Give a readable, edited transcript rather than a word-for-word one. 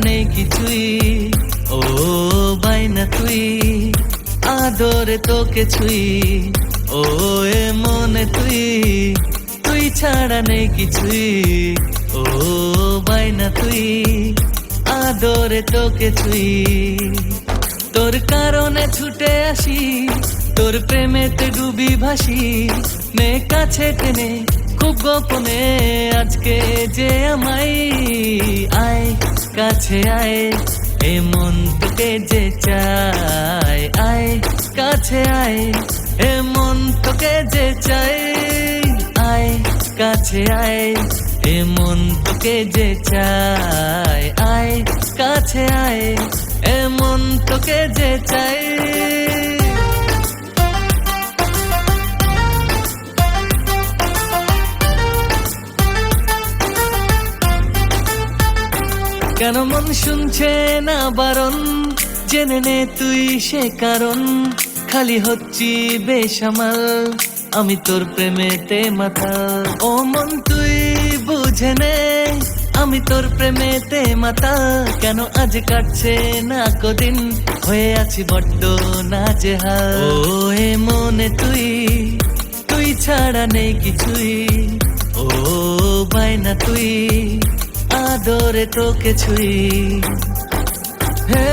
নেই কিছুই। ও বাইনা তুই, আদরে তোকে ছুই। ও এ মনে তুই, তুই ছাড়া নেই কিছুই। ও বাইনা তুই, আদরে তোকে ছুই। তোর কারণে ছুটে আসি, তোর প্রেমেতে ডুবি ভাসি। নে কাছে টেনে খুব গোপনে আজকে যে আমায়। আয় কাছে আয়, এ মন তোকে যে চায়। আয় কাছে আয়, এ মন তোকে যে চায়। আয় কাছে আয়, এ মন তোকে যে চায়। আয় কাছে আয়, এ মন তোকে যে চায়। কেন মন শুনছে না বারণ, জেনে নে তুই সে কারণ। খালি হচ্ছি বেসামাল, আমি তোর প্রেমেতে মাতাল। ও মন তুই বুঝে নে, আমি তোর প্রেমেতে মাতাল। কেন আজ কাটছে না কদিন, হয়ে আছি বড্ড নাজেহাল। ও এ মনে তুই, তুই ছাড়া নেই কিছুই। ও বাইনা তুই, আদরে তোকে ছুই। হে